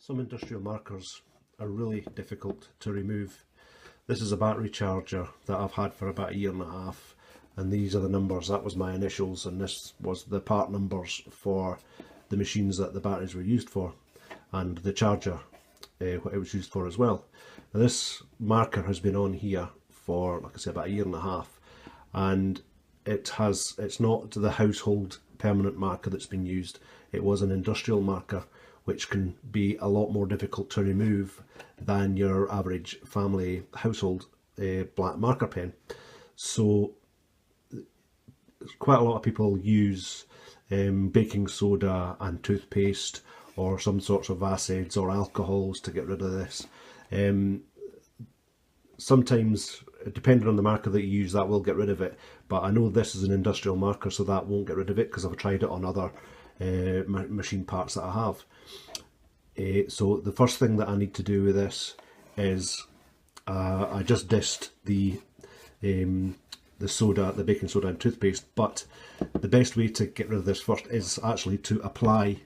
Some industrial markers are really difficult to remove. This is a battery charger that I've had for about a year and a half, and these are the numbers. That was my initials, and this was the part numbers for the machines that the batteries were used for, and the charger what it was used for as well. Now, this marker has been on here for, like I said, about a year and a half, and it's not the household permanent marker that's been used. It was an industrial marker, which can be a lot more difficult to remove than your average family household black marker pen. So quite a lot of people use baking soda and toothpaste or some sorts of acids or alcohols to get rid of this. Sometimes, depending on the marker that you use, that will get rid of it, but I know this is an industrial marker, so that won't get rid of it because I've tried it on other machine parts that I have. So the first thing that I need to do with this is I just dissed the soda, the baking soda and toothpaste, but the best way to get rid of this first is actually to apply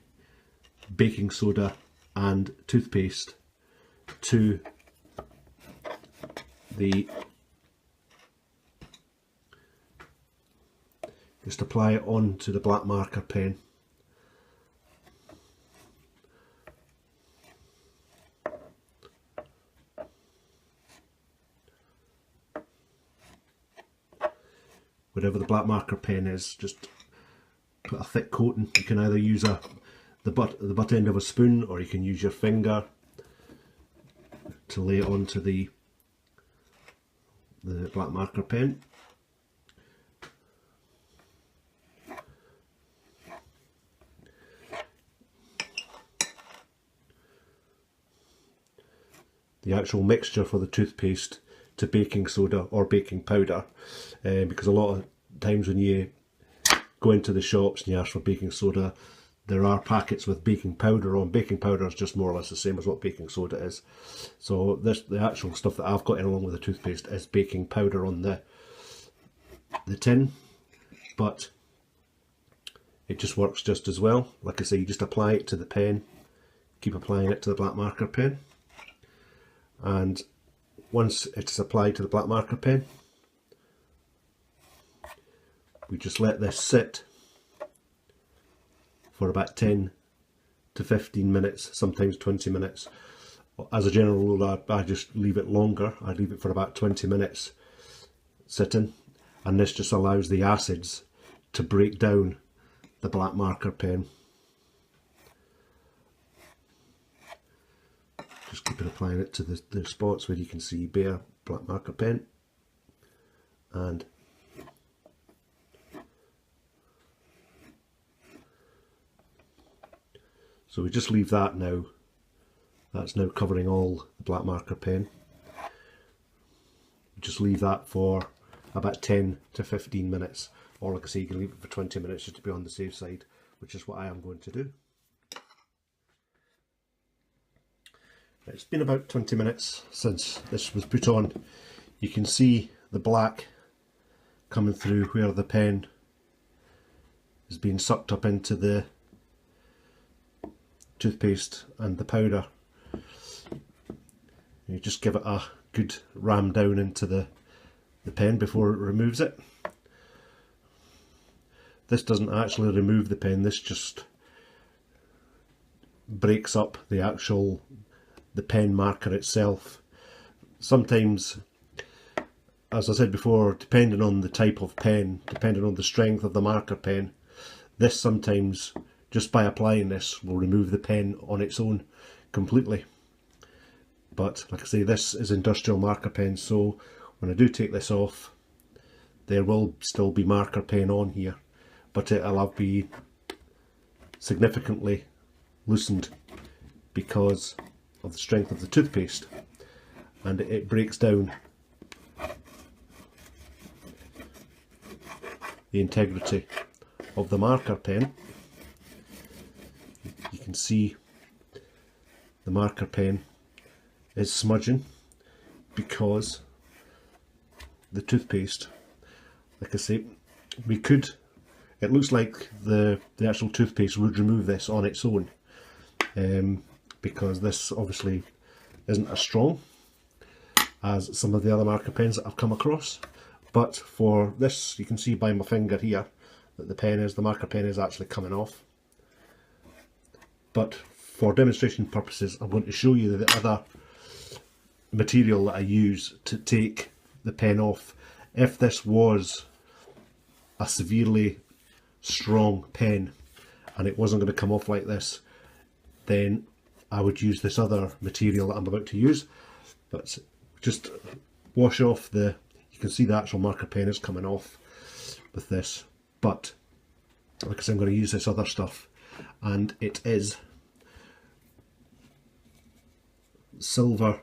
baking soda and toothpaste to just apply it onto the black marker pen. Wherever the black marker pen is, just put a thick coating. You can either use the butt end of a spoon, or you can use your finger to lay it onto the black marker pen. The actual mixture for the toothpaste to baking soda or baking powder, because a lot of times when you go into the shops and you ask for baking soda, there are packets with baking powder on. Baking powder is just more or less the same as what baking soda is. So the actual stuff that I've got in along with the toothpaste is baking powder on the tin, but it just works just as well. Like I say, you just apply it to the pen, keep applying it to the black marker pen, and once it's applied to the black marker pen, we just let this sit for about 10 to 15 minutes, sometimes 20 minutes. As a general rule, I just leave it longer. I leave it for about 20 minutes sitting, and this just allows the acids to break down the black marker pen. Just keep applying it to the spots where you can see bare black marker pen, and so we just leave that now. That's now covering all the black marker pen. Just leave that for about 10 to 15 minutes, or like I say, you can leave it for 20 minutes just to be on the safe side, which is what I am going to do. It's been about 20 minutes since this was put on. You can see the black coming through where the pen is being sucked up into the toothpaste and the powder. You just give it a good ram down into the pen before it removes it. This doesn't actually remove the pen, this just breaks up the pen marker itself. Sometimes, as I said before, depending on the type of pen, depending on the strength of the marker pen, this sometimes, just by applying this, will remove the pen on its own completely. But like I say, this is industrial marker pen, so when I do take this off, there will still be marker pen on here, but it'll be significantly loosened because of the strength of the toothpaste, and it breaks down the integrity of the marker pen. You can see the marker pen is smudging because the toothpaste, like I say, it looks like the actual toothpaste would remove this on its own, because this obviously isn't as strong as some of the other marker pens that I've come across. But for this, you can see by my finger here that the marker pen is actually coming off. But for demonstration purposes, I'm going to show you the other material that I use to take the pen off. If this was a severely strong pen and it wasn't going to come off like this, then I would use this other material that I'm about to use. But just wash off you can see the actual marker pen is coming off with this. But like I said, I'm going to use this other stuff, and it is silver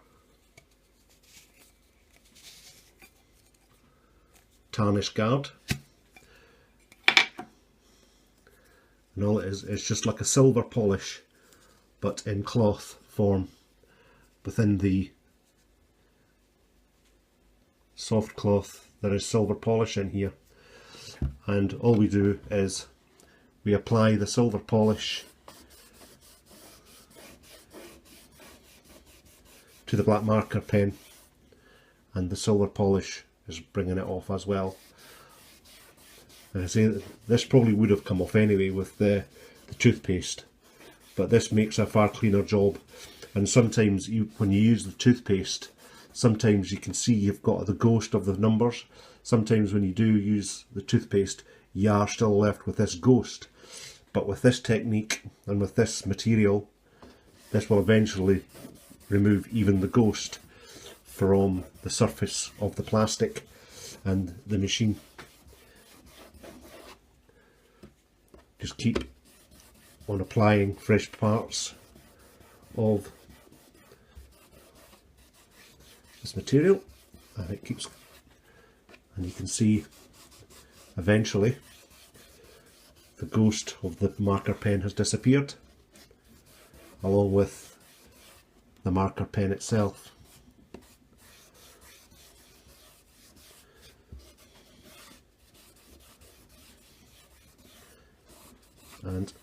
tarnish guard, and all it is, it's just like a silver polish but in cloth form. Within the soft cloth there is silver polish in here, and all we do is we apply the silver polish to the black marker pen, and the silver polish is bringing it off as well. And I say this probably would have come off anyway with the toothpaste, but this makes a far cleaner job. And sometimes when you use the toothpaste, sometimes you can see you've got the ghost of the numbers. Sometimes when you do use the toothpaste, you are still left with this ghost. But with this technique and with this material, this will eventually remove even the ghost from the surface of the plastic and the machine. Just keep on applying fresh parts of this material, and it keeps, and you can see eventually the ghost of the marker pen has disappeared, along with the marker pen itself. And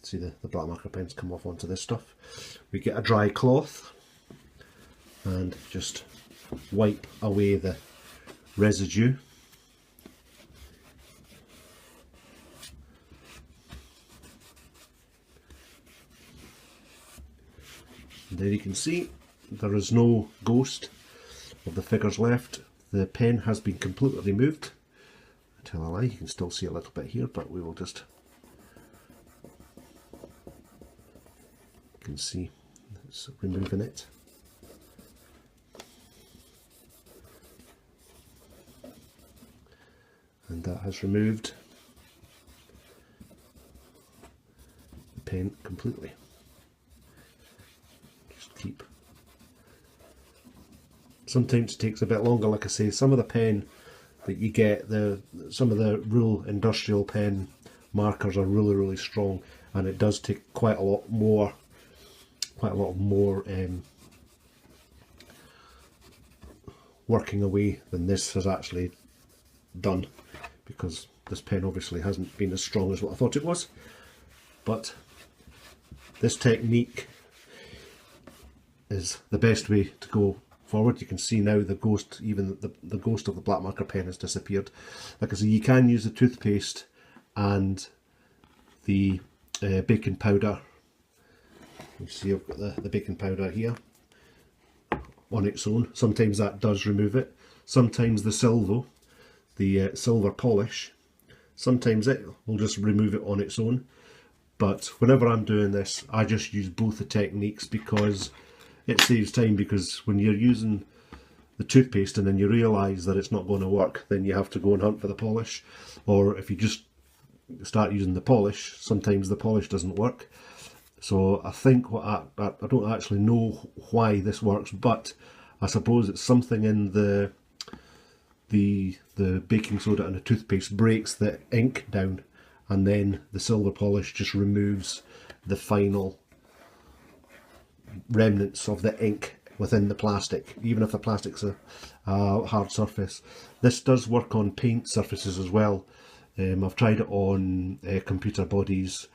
see the black marker pens come off onto this stuff. We get a dry cloth and just wipe away the residue. And there you can see there is no ghost of the figures left. The pen has been completely removed. I tell a lie, you can still see a little bit here, but we will just, you can see it's removing it. And that has removed the pen completely. Just keep. Sometimes it takes a bit longer, like I say, some of the pen that you get, some of the real industrial pen markers are really strong, and it does take quite a lot more working away than this has actually done, because this pen obviously hasn't been as strong as what I thought it was. But this technique is the best way to go forward. You can see now the ghost, even the ghost of the black marker pen has disappeared. Like I say, you can use the toothpaste and the baking powder. You see I've got the baking powder here on its own. Sometimes that does remove it. Sometimes the silver polish, sometimes it will just remove it on its own. But whenever I'm doing this, I just use both the techniques because it saves time. Because when you're using the toothpaste and then you realise that it's not going to work, then you have to go and hunt for the polish. Or if you just start using the polish, sometimes the polish doesn't work. So I think I don't actually know why this works, but I suppose it's something in the baking soda and the toothpaste breaks the ink down, and then the silver polish just removes the final remnants of the ink within the plastic, even if the plastic's a hard surface. This does work on paint surfaces as well. I've tried it on computer bodies,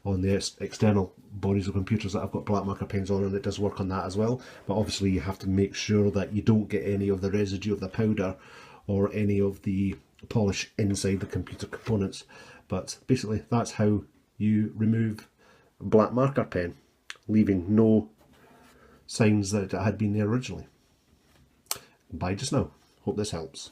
on the external bodies of computers that I've got black marker pens on, and it does work on that as well. But obviously you have to make sure that you don't get any of the residue of the powder or any of the polish inside the computer components. But basically that's how you remove a black marker pen, leaving no signs that it had been there originally. Bye just now. Hope this helps.